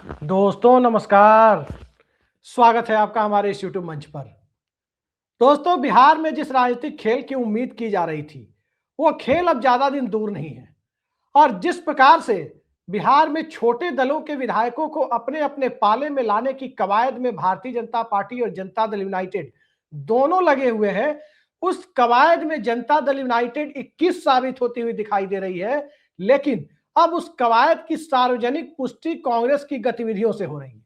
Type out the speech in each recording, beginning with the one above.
दोस्तों नमस्कार। स्वागत है आपका हमारे इस यूट्यूब मंच पर। दोस्तों, बिहार में जिस राजनीतिक खेल की उम्मीद की जा रही थी वो खेल अब ज्यादा दिन दूर नहीं है। और जिस प्रकार से बिहार में छोटे दलों के विधायकों को अपने अपने पाले में लाने की कवायद में भारतीय जनता पार्टी और जनता दल यूनाइटेड दोनों लगे हुए हैं, उस कवायद में जनता दल यूनाइटेड 21 साबित होती हुई दिखाई दे रही है। लेकिन अब उस कवायद की सार्वजनिक पुष्टि कांग्रेस की गतिविधियों से हो रही है।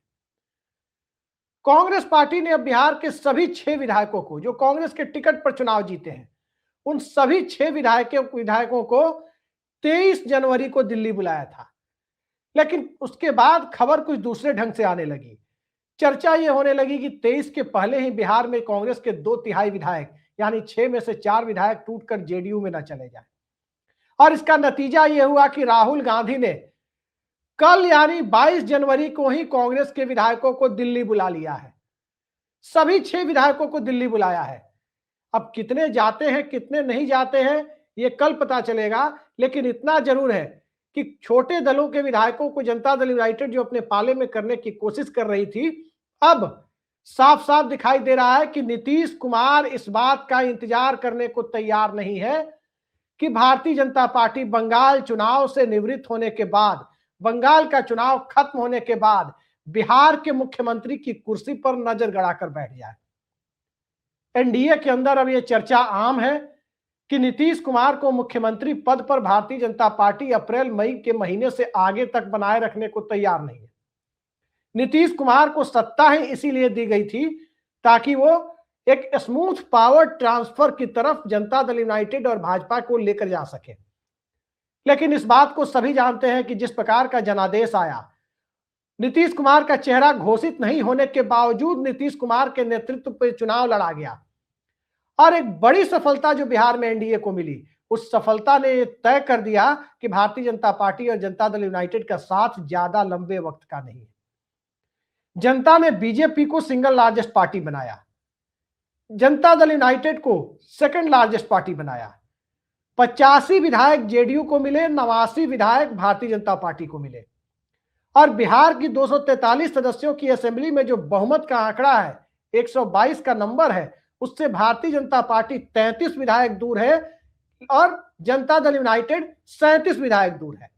कांग्रेस पार्टी ने अब बिहार के सभी 6 विधायकों को, जो कांग्रेस के टिकट पर चुनाव जीते हैं, उन सभी 6 विधायकों को 23 जनवरी को दिल्ली बुलाया था। लेकिन उसके बाद खबर कुछ दूसरे ढंग से आने लगी। चर्चा यह होने लगी कि 23 के पहले ही बिहार में कांग्रेस के 2/3 विधायक, यानी 6 में से 4 विधायक टूटकर जेडीयू में न चले जाए। और इसका नतीजा यह हुआ कि राहुल गांधी ने कल यानी 22 जनवरी को ही कांग्रेस के विधायकों को दिल्ली बुला लिया है। सभी 6 विधायकों को दिल्ली बुलाया है। अब कितने जाते हैं कितने नहीं जाते हैं ये कल पता चलेगा। लेकिन इतना जरूर है कि छोटे दलों के विधायकों को जनता दल यूनाइटेड जो अपने पाले में करने की कोशिश कर रही थी, अब साफ साफ दिखाई दे रहा है कि नीतीश कुमार इस बात का इंतजार करने को तैयार नहीं है कि भारतीय जनता पार्टी बंगाल चुनाव से निवृत्त होने के बाद, बंगाल का चुनाव खत्म होने के बाद बिहार के मुख्यमंत्री की कुर्सी पर नजर गड़ाकर बैठ जाए। एनडीए के अंदर अब यह चर्चा आम है कि नीतीश कुमार को मुख्यमंत्री पद पर भारतीय जनता पार्टी अप्रैल मई के महीने से आगे तक बनाए रखने को तैयार नहीं है। नीतीश कुमार को सत्ता ही इसीलिए दी गई थी ताकि वो एक स्मूथ पावर ट्रांसफर की तरफ जनता दल यूनाइटेड और भाजपा को लेकर जा सके। लेकिन इस बात को सभी जानते हैं कि जिस प्रकार का जनादेश आया, नीतीश कुमार का चेहरा घोषित नहीं होने के बावजूद नीतीश कुमार के नेतृत्व पर चुनाव लड़ा गया। और एक बड़ी सफलता जो बिहार में एनडीए को मिली, उस सफलता ने तय कर दिया कि भारतीय जनता पार्टी और जनता दल यूनाइटेड का साथ ज्यादा लंबे वक्त का नहीं है। जनता ने बीजेपी को सिंगल लार्जेस्ट पार्टी बनाया, जनता दल यूनाइटेड को सेकंड लार्जेस्ट पार्टी बनाया। 85 विधायक जेडीयू को मिले, 89 विधायक भारतीय जनता पार्टी को मिले। और बिहार की 243 सदस्यों की असेंबली में जो बहुमत का आंकड़ा है, 122 का नंबर है, उससे भारतीय जनता पार्टी 33 विधायक दूर है और जनता दल यूनाइटेड 37 विधायक दूर है।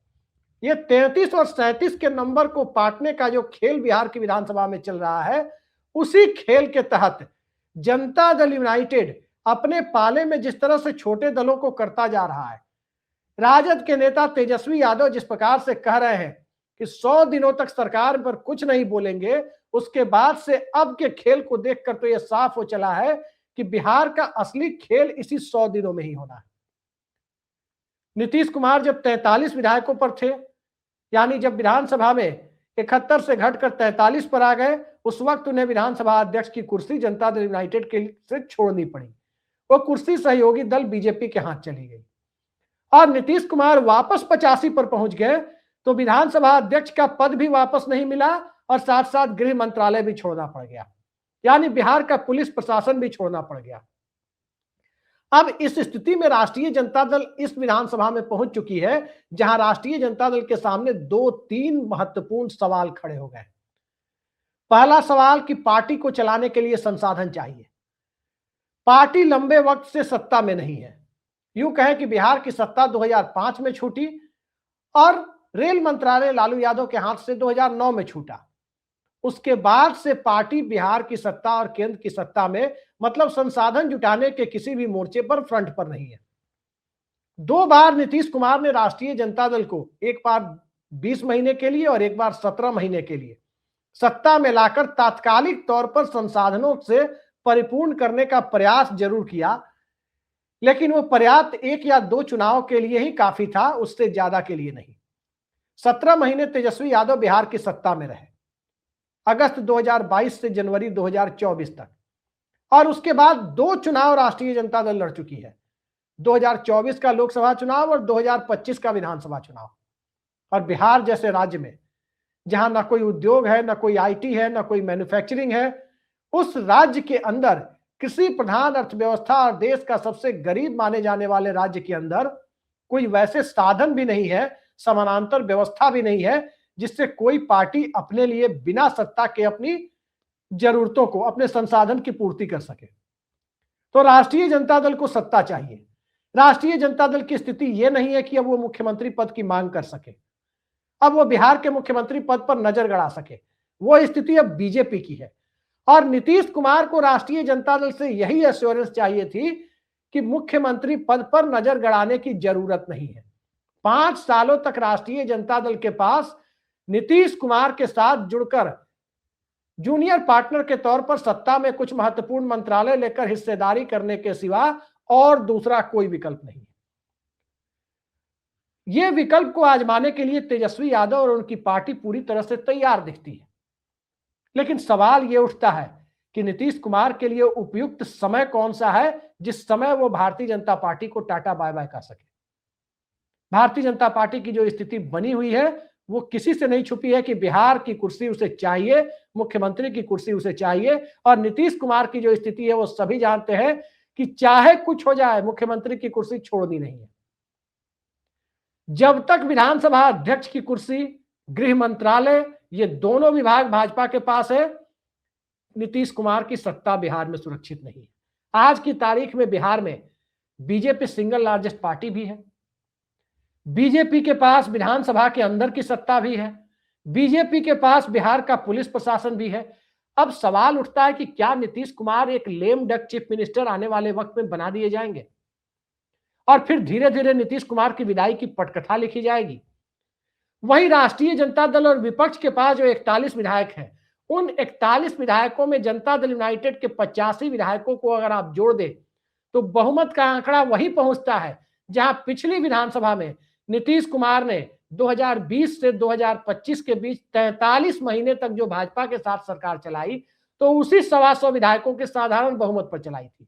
ये 33 और 37 के नंबर को पाटने का जो खेल बिहार की विधानसभा में चल रहा है, उसी खेल के तहत जनता दल यूनाइटेड अपने पाले में जिस तरह से छोटे दलों को करता जा रहा है, राजद के नेता तेजस्वी यादव जिस प्रकार से कह रहे हैं कि 100 दिनों तक सरकार पर कुछ नहीं बोलेंगे, उसके बाद से अब के खेल को देखकर तो यह साफ हो चला है कि बिहार का असली खेल इसी 100 दिनों में ही होना है। नीतीश कुमार जब 43 विधायकों पर थे, यानी जब विधानसभा में 71 से घटकर 43 पर आ गए, उस वक्त उन्हें विधानसभा अध्यक्ष की कुर्सी जनता दल यूनाइटेड के से छोड़नी पड़ी। वो कुर्सी सहयोगी दल बीजेपी के हाथ चली गई और नीतीश कुमार वापस 85 पर पहुंच गए तो विधानसभा अध्यक्ष का पद भी वापस नहीं मिला और साथ साथ गृह मंत्रालय भी छोड़ना पड़ गया, यानी बिहार का पुलिस प्रशासन भी छोड़ना पड़ गया। अब इस स्थिति में राष्ट्रीय जनता दल इस विधानसभा में पहुंच चुकी है जहां राष्ट्रीय जनता दल के सामने 2-3 महत्वपूर्ण सवाल खड़े हो गए। पहला सवाल कि पार्टी को चलाने के लिए संसाधन चाहिए। पार्टी लंबे वक्त से सत्ता में नहीं है। यूं कहें कि बिहार की सत्ता 2005 में छूटी और रेल मंत्रालय लालू यादव के हाथ से 2009 में छूटा। उसके बाद से पार्टी बिहार की सत्ता और केंद्र की सत्ता में, मतलब संसाधन जुटाने के किसी भी मोर्चे पर फ्रंट पर नहीं है। 2 बार नीतीश कुमार ने राष्ट्रीय जनता दल को, एक बार 20 महीने के लिए और एक बार 17 महीने के लिए सत्ता में लाकर तात्कालिक तौर पर संसाधनों से परिपूर्ण करने का प्रयास जरूर किया, लेकिन वो पर्याप्त 1 या 2 चुनाव के लिए ही काफी था, उससे ज्यादा के लिए नहीं। 17 महीने तेजस्वी यादव बिहार की सत्ता में रहे, अगस्त 2022 से जनवरी 2024 तक, और उसके बाद 2 चुनाव राष्ट्रीय जनता दल लड़ चुकी है, 2024 का लोकसभा चुनाव और 2025 का विधानसभा चुनाव। और बिहार जैसे राज्य में जहां ना कोई उद्योग है, ना कोई आईटी है, ना कोई मैन्युफैक्चरिंग है, उस राज्य के अंदर कृषि प्रधान अर्थव्यवस्था और देश का सबसे गरीब माने जाने वाले राज्य के अंदर कोई वैसे साधन भी नहीं है, समानांतर व्यवस्था भी नहीं है जिससे कोई पार्टी अपने लिए बिना सत्ता के अपनी जरूरतों को, अपने संसाधन की पूर्ति कर सके। तो राष्ट्रीय जनता दल को सत्ता चाहिए। राष्ट्रीय जनता दल की स्थिति यह नहीं है कि अब वो मुख्यमंत्री पद की मांग कर सके, अब वो बिहार के मुख्यमंत्री पद पर नजर गड़ा सके। वो स्थिति अब बीजेपी की है और नीतीश कुमार को राष्ट्रीय जनता दल से यही एश्योरेंस चाहिए थी कि मुख्यमंत्री पद पर नजर गड़ाने की जरूरत नहीं है। 5 सालों तक राष्ट्रीय जनता दल के पास नीतीश कुमार के साथ जुड़कर जूनियर पार्टनर के तौर पर सत्ता में कुछ महत्वपूर्ण मंत्रालय लेकर हिस्सेदारी करने के सिवा और दूसरा कोई विकल्प नहीं है। यह विकल्प को आजमाने के लिए तेजस्वी यादव और उनकी पार्टी पूरी तरह से तैयार दिखती है। लेकिन सवाल यह उठता है कि नीतीश कुमार के लिए उपयुक्त समय कौन सा है जिस समय वो भारतीय जनता पार्टी को टाटा बाय बाय कर सके। भारतीय जनता पार्टी की जो स्थिति बनी हुई है वो किसी से नहीं छुपी है कि बिहार की कुर्सी उसे चाहिए, मुख्यमंत्री की कुर्सी उसे चाहिए, और नीतीश कुमार की जो स्थिति है वो सभी जानते हैं कि चाहे कुछ हो जाए मुख्यमंत्री की कुर्सी छोड़नी नहीं है। जब तक विधानसभा अध्यक्ष की कुर्सी, गृह मंत्रालय, ये दोनों विभाग भाजपा के पास है, नीतीश कुमार की सत्ता बिहार में सुरक्षित नहीं है। आज की तारीख में बिहार में बीजेपी सिंगल लार्जेस्ट पार्टी भी है, बीजेपी के पास विधानसभा के अंदर की सत्ता भी है, बीजेपी के पास बिहार का पुलिस प्रशासन भी है। अब सवाल उठता है कि क्या नीतीश कुमार एक लेम डक चीफ मिनिस्टर आने वाले वक्त में बना दिए जाएंगे और फिर धीरे धीरे नीतीश कुमार की विदाई की पटकथा लिखी जाएगी। वहीं राष्ट्रीय जनता दल और विपक्ष के पास जो 41 विधायक हैं, उन 41 विधायकों में जनता दल यूनाइटेड के 85 विधायकों को अगर आप जोड़ दें तो बहुमत का आंकड़ा वही पहुंचता है जहां पिछली विधानसभा में नीतीश कुमार ने 2020 से 2025 के बीच 43 महीने तक जो भाजपा के साथ सरकार चलाई तो उसी 125 विधायकों के साधारण बहुमत पर चलाई थी।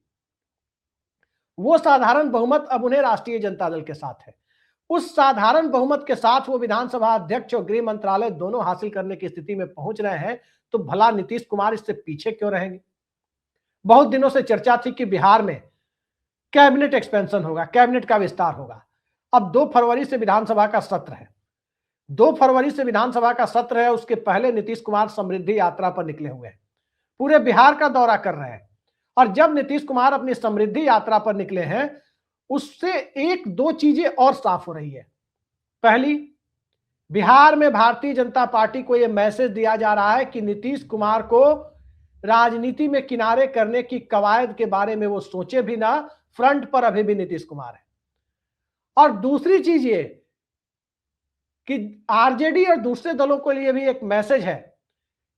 वो साधारण बहुमत अब उन्हें राष्ट्रीय जनता दल के साथ है। उस साधारण बहुमत के साथ वो विधानसभा अध्यक्ष और गृह मंत्रालय दोनों हासिल करने की स्थिति में पहुंच रहे हैं, तो भला नीतीश कुमार इससे पीछे क्यों रहेंगे। बहुत दिनों से चर्चा थी कि बिहार में कैबिनेट एक्सपेंशन होगा, कैबिनेट का विस्तार होगा। अब 2 फरवरी से विधानसभा का सत्र है, 2 फरवरी से विधानसभा का सत्र है। उसके पहले नीतीश कुमार समृद्धि यात्रा पर निकले हुए हैं, पूरे बिहार का दौरा कर रहे हैं। और जब नीतीश कुमार अपनी समृद्धि यात्रा पर निकले हैं, उससे 1-2 चीजें और साफ हो रही है। पहली, बिहार में भारतीय जनता पार्टी को यह मैसेज दिया जा रहा है कि नीतीश कुमार को राजनीति में किनारे करने की कवायद के बारे में वो सोचे भी ना, फ्रंट पर अभी भी नीतीश कुमार है। और दूसरी चीज ये कि आरजेडी और दूसरे दलों के लिए भी एक मैसेज है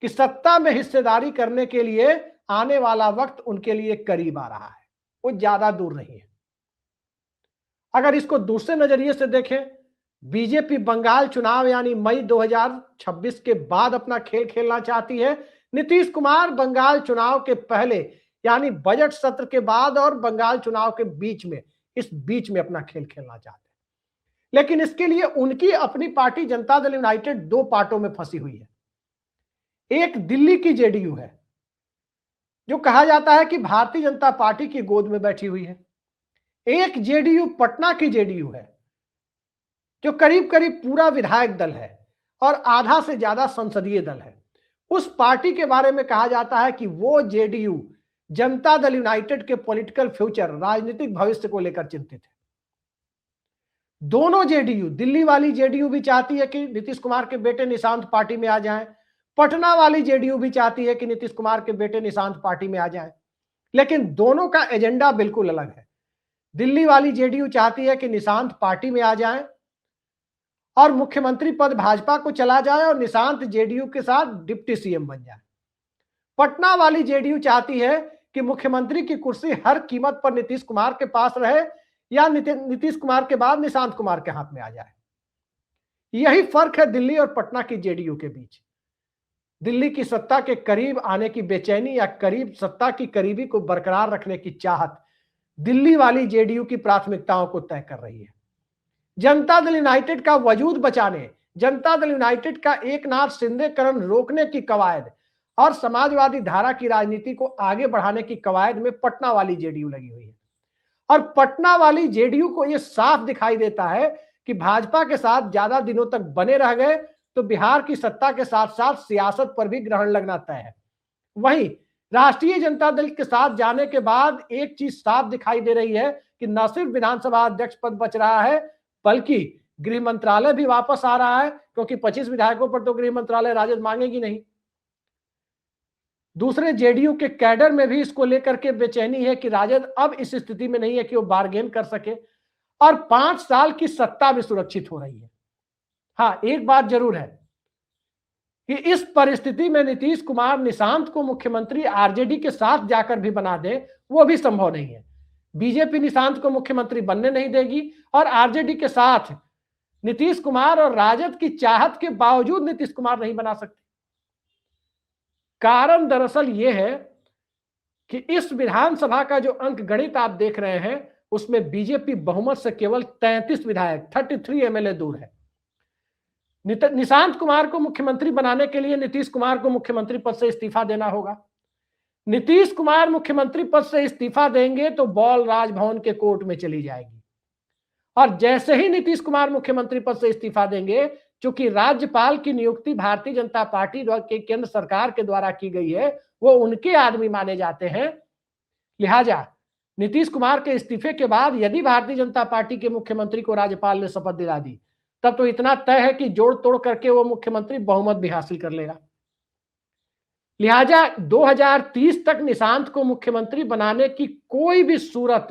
कि सत्ता में हिस्सेदारी करने के लिए आने वाला वक्त उनके लिए करीब आ रहा है, वो ज्यादा दूर नहीं है। अगर इसको दूसरे नजरिए से देखें, बीजेपी बंगाल चुनाव यानी मई 2026 के बाद अपना खेल खेलना चाहती है। नीतीश कुमार बंगाल चुनाव के पहले यानी बजट सत्र के बाद और बंगाल चुनाव के बीच में, इस बीच में अपना खेल खेलना चाहते हैं। लेकिन इसके लिए उनकी अपनी पार्टी जनता दल यूनाइटेड 2 पार्टों में फंसी हुई है। एक दिल्ली की जेडीयू है जो कहा जाता है कि भारतीय जनता पार्टी की गोद में बैठी हुई है। एक जेडीयू पटना की जेडीयू है जो करीब करीब पूरा विधायक दल है और आधा से ज्यादा संसदीय दल है। उस पार्टी के बारे में कहा जाता है कि वो जेडीयू जनता दल यूनाइटेड के पॉलिटिकल फ्यूचर, राजनीतिक भविष्य को लेकर चिंतित है। दोनों जेडीयू, दिल्ली वाली जेडीयू भी चाहती है कि नीतीश कुमार के बेटे निशांत पार्टी में आ जाएं, पटना वाली जेडीयू भी चाहती है कि नीतीश कुमार के बेटे निशांत पार्टी में आ जाएं। लेकिन दोनों का एजेंडा बिल्कुल अलग है। दिल्ली वाली जेडीयू चाहती है कि निशांत पार्टी में आ जाएं और मुख्यमंत्री पद भाजपा को चला जाए और निशांत जेडीयू के साथ डिप्टी सीएम बन जाए। पटना वाली जेडीयू चाहती है कि मुख्यमंत्री की कुर्सी हर कीमत पर नीतीश कुमार के पास रहे या नीतीश कुमार के बाद निशांत कुमार के हाथ में आ जाए। यही फर्क है दिल्ली और पटना की जेडीयू के बीच। दिल्ली की सत्ता के करीब आने की बेचैनी या करीब सत्ता की करीबी को बरकरार रखने की चाहत दिल्ली वाली जेडीयू की प्राथमिकताओं को तय कर रही है। जनता दल यूनाइटेड का वजूद बचाने, जनता दल यूनाइटेड का एकनाथ शिंदेकरण रोकने की कवायद और समाजवादी धारा की राजनीति को आगे बढ़ाने की कवायद में पटना वाली जेडीयू लगी हुई है। और पटना वाली जेडीयू को यह साफ दिखाई देता है कि भाजपा के साथ ज्यादा दिनों तक बने रह गए तो बिहार की सत्ता के साथ साथ सियासत पर भी ग्रहण लगना तय है। वहीं राष्ट्रीय जनता दल के साथ जाने के बाद एक चीज साफ दिखाई दे रही है कि न सिर्फ विधानसभा अध्यक्ष पद बच रहा है, बल्कि गृह मंत्रालय भी वापस आ रहा है, क्योंकि 25 विधायकों पर तो गृह मंत्रालय राजद मांगेगी नहीं। दूसरे जेडीयू के कैडर में भी इसको लेकर के बेचैनी है कि राजद अब इस स्थिति में नहीं है कि वो बार्गेन कर सके, और 5 साल की सत्ता भी सुरक्षित हो रही है। हाँ, एक बात जरूर है कि इस परिस्थिति में नीतीश कुमार निशांत को मुख्यमंत्री आरजेडी के साथ जाकर भी बना दे, वो भी संभव नहीं है। बीजेपी निशांत को मुख्यमंत्री बनने नहीं देगी, और आरजेडी के साथ नीतीश कुमार और राजद की चाहत के बावजूद नीतीश कुमार नहीं बना सकते। कारण दरअसल यह है कि इस विधानसभा का जो अंक गणित आप देख रहे हैं, उसमें बीजेपी बहुमत से केवल 33 विधायक 33 एमएलए दूर है। निशांत कुमार को मुख्यमंत्री बनाने के लिए नीतीश कुमार को मुख्यमंत्री पद से इस्तीफा देना होगा। नीतीश कुमार मुख्यमंत्री पद से इस्तीफा देंगे तो बॉल राजभवन के कोर्ट में चली जाएगी, और जैसे ही नीतीश कुमार मुख्यमंत्री पद से इस्तीफा देंगे, चूंकि राज्यपाल की नियुक्ति भारतीय जनता पार्टी के केंद्र सरकार के द्वारा की गई है, वो उनके आदमी माने जाते हैं, लिहाजा नीतीश कुमार के इस्तीफे के बाद यदि भारतीय जनता पार्टी के मुख्यमंत्री को राज्यपाल ने शपथ दिला दी, तब तो इतना तय है कि जोड़ तोड़ करके वो मुख्यमंत्री बहुमत भी हासिल कर लेगा। लिहाजा 2030 तक निशांत को मुख्यमंत्री बनाने की कोई भी सूरत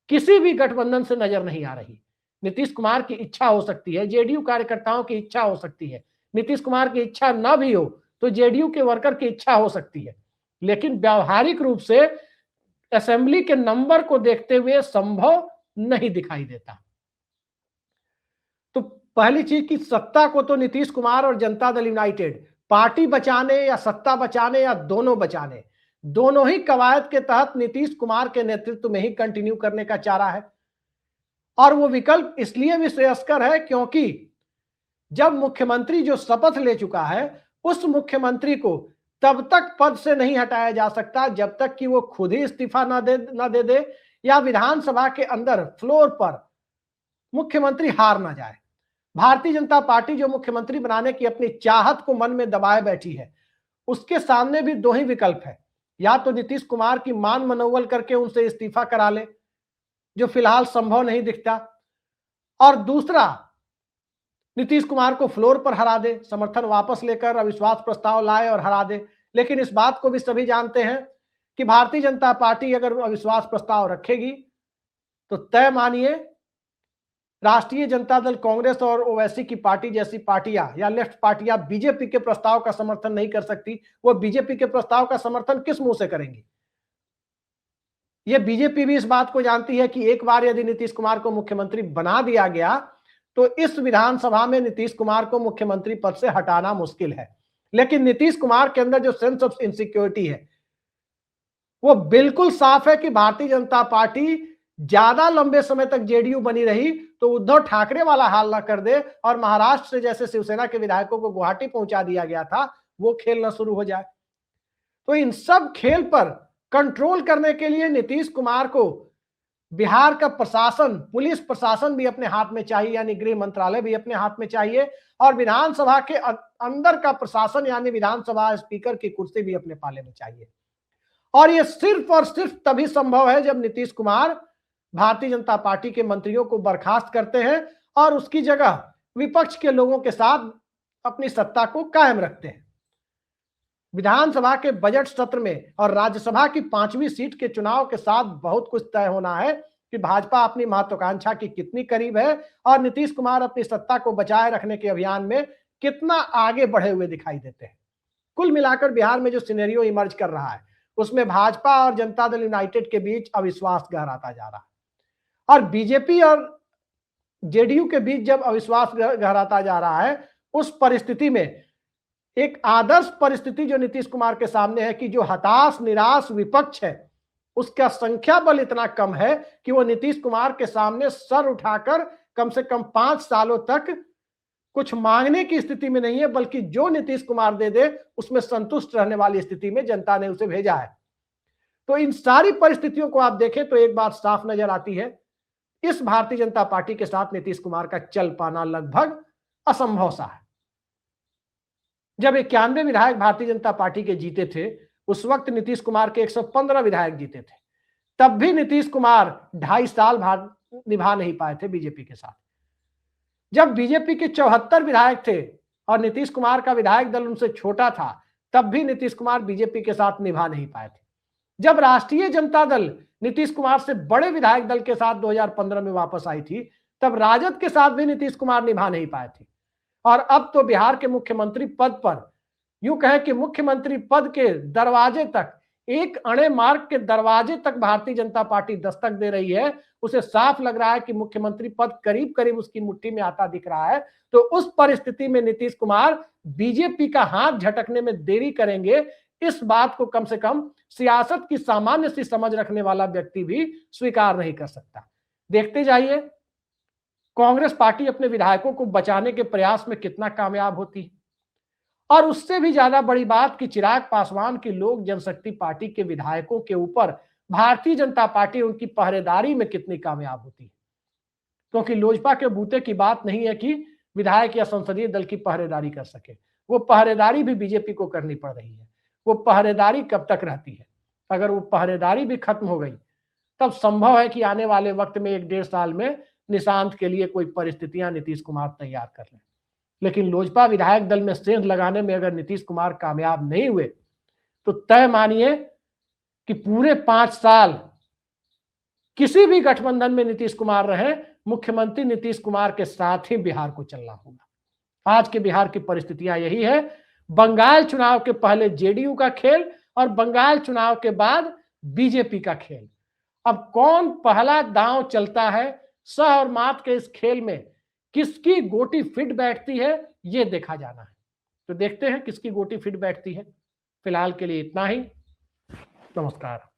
किसी भी गठबंधन से नजर नहीं आ रही। नीतीश कुमार की इच्छा हो सकती है, जेडीयू कार्यकर्ताओं की इच्छा हो सकती है, नीतीश कुमार की इच्छा न भी हो तो जेडीयू के वर्कर की इच्छा हो सकती है, लेकिन व्यावहारिक रूप से असेंबली के नंबर को देखते हुए संभव नहीं दिखाई देता। तो पहली चीज कि सत्ता को तो नीतीश कुमार और जनता दल यूनाइटेड पार्टी बचाने या सत्ता बचाने या दोनों बचाने, दोनों ही कवायद के तहत नीतीश कुमार के नेतृत्व में ही कंटिन्यू करने का चारा है। और वो विकल्प इसलिए भी श्रेयस्कर है क्योंकि जब मुख्यमंत्री जो शपथ ले चुका है, उस मुख्यमंत्री को तब तक पद से नहीं हटाया जा सकता जब तक कि वो खुद ही इस्तीफा न दे दे या विधानसभा के अंदर फ्लोर पर मुख्यमंत्री हार ना जाए। भारतीय जनता पार्टी जो मुख्यमंत्री बनाने की अपनी चाहत को मन में दबाए बैठी है, उसके सामने भी दो ही विकल्प है, या तो नीतीश कुमार की मान मनोवल करके उनसे इस्तीफा करा ले, जो फिलहाल संभव नहीं दिखता, और दूसरा नीतीश कुमार को फ्लोर पर हरा दे, समर्थन वापस लेकर अविश्वास प्रस्ताव लाए और हरा दे। लेकिन इस बात को भी सभी जानते हैं कि भारतीय जनता पार्टी अगर अविश्वास प्रस्ताव रखेगी तो तय मानिए राष्ट्रीय जनता दल, कांग्रेस और ओवैसी की पार्टी जैसी पार्टियां या लेफ्ट पार्टियां बीजेपी के प्रस्ताव का समर्थन नहीं कर सकती। वो बीजेपी के प्रस्ताव का समर्थन किस मुंह से करेंगी? ये बीजेपी भी इस बात को जानती है कि एक बार यदि नीतीश कुमार को मुख्यमंत्री बना दिया गया तो इस विधानसभा में नीतीश कुमार को मुख्यमंत्री पद से हटाना मुश्किल है। लेकिन नीतीश कुमार के अंदर जो सेंस ऑफ इनसिक्योरिटी है वो बिल्कुल साफ है कि भारतीय जनता पार्टी ज्यादा लंबे समय तक जेडीयू बनी रही तो उद्धव ठाकरे वाला हाल ना कर दे और महाराष्ट्र से जैसे शिवसेना के विधायकों को गुवाहाटी पहुंचा दिया गया था वो खेल ना शुरू हो जाए। तो इन सब खेल पर कंट्रोल करने के लिए नीतीश कुमार को बिहार का प्रशासन, पुलिस प्रशासन भी अपने हाथ में चाहिए, यानी गृह मंत्रालय भी अपने हाथ में चाहिए, और विधानसभा के अंदर का प्रशासन यानी विधानसभा स्पीकर की कुर्सी भी अपने पाले में चाहिए। और ये सिर्फ और सिर्फ तभी संभव है जब नीतीश कुमार भारतीय जनता पार्टी के मंत्रियों को बर्खास्त करते हैं और उसकी जगह विपक्ष के लोगों के साथ अपनी सत्ता को कायम रखते हैं। विधानसभा के बजट सत्र में और राज्यसभा की 5वीं सीट के चुनाव के साथ बहुत कुछ तय होना है कि भाजपा अपनी महत्वाकांक्षा की कितनी करीब है और नीतीश कुमार अपनी सत्ता को बचाए रखने के अभियान में कितना आगे बढ़े हुए दिखाई देते हैं। कुल मिलाकर बिहार में जो सिनेरियो इमर्ज कर रहा है उसमें भाजपा और जनता दल यूनाइटेड के बीच अविश्वास गहराता जा रहा है, और बीजेपी और जेडीयू के बीच जब अविश्वास गहराता जा रहा है उस परिस्थिति में एक आदर्श परिस्थिति जो नीतीश कुमार के सामने है कि जो हताश निराश विपक्ष है उसका संख्या बल इतना कम है कि वो नीतीश कुमार के सामने सर उठाकर कम से कम 5 सालों तक कुछ मांगने की स्थिति में नहीं है, बल्कि जो नीतीश कुमार दे दे उसमें संतुष्ट रहने वाली स्थिति में जनता ने उसे भेजा है। तो इन सारी परिस्थितियों को आप देखें तो एक बात साफ नजर आती है, इस भारतीय जनता पार्टी के साथ नीतीश कुमार का चल पाना लगभग असंभव सा है। जब 91 विधायक भारतीय जनता पार्टी के जीते थे, उस वक्त नीतीश कुमार के 115 विधायक जीते थे। तब भी नीतीश कुमार 2.5 साल निभा नहीं पाए थे बीजेपी के साथ। जब बीजेपी के 74 विधायक थे और नीतीश कुमार का विधायक दल उनसे छोटा था, तब भी नीतीश कुमार बीजेपी के साथ निभा नहीं पाए थे। जब राष्ट्रीय जनता दल नीतीश कुमार से बड़े विधायक दल के साथ 2015 में वापस आई थी, तब राजद के साथ भी नीतीश कुमार निभा नहीं पाए थे। और अब तो बिहार के मुख्यमंत्री पद पर, यूं कहें कि मुख्यमंत्री पद के दरवाजे तक, एक अणे मार्ग के दरवाजे तक भारतीय जनता पार्टी दस्तक दे रही है। उसे साफ लग रहा है कि मुख्यमंत्री पद करीब करीब उसकी मुट्ठी में आता दिख रहा है। तो उस परिस्थिति में नीतीश कुमार बीजेपी का हाथ झटकने में देरी करेंगे, इस बात को कम से कम सियासत की सामान्य सी समझ रखने वाला व्यक्ति भी स्वीकार नहीं कर सकता। देखते जाइए कांग्रेस पार्टी अपने विधायकों को बचाने के प्रयास में कितना कामयाब होती है। और उससे भी ज्यादा बड़ी बात कि चिराग पासवान की लोक जनशक्ति पार्टी के विधायकों के ऊपर भारतीय जनता पार्टी उनकी पहरेदारी में कितनी कामयाब होती है। क्योंकि लोजपा के बूते की बात नहीं है कि विधायक या संसदीय दल की पहरेदारी कर सके, वो पहरेदारी भी बीजेपी को करनी पड़ रही है। वो पहरेदारी कब तक रहती है? अगर वो पहरेदारी भी खत्म हो गई, तब संभव है कि आने वाले वक्त में 1-1.5 साल में निशांत के लिए कोई परिस्थितियां नीतीश कुमार तैयार कर लें। लेकिन लोजपा विधायक दल में सेंध लगाने में अगर नीतीश कुमार कामयाब नहीं हुए, तो तय मानिए कि पूरे 5 साल किसी भी गठबंधन में नीतीश कुमार रहे, मुख्यमंत्री नीतीश कुमार के साथ ही बिहार को चलना होगा। आज के बिहार की परिस्थितियां यही है। बंगाल चुनाव के पहले जेडीयू का खेल और बंगाल चुनाव के बाद बीजेपी का खेल। अब कौन पहला दांव चलता है, सह और मात के इस खेल में किसकी गोटी फिट बैठती है, यह देखा जाना है। तो देखते हैं किसकी गोटी फिट बैठती है। फिलहाल के लिए इतना ही। नमस्कार।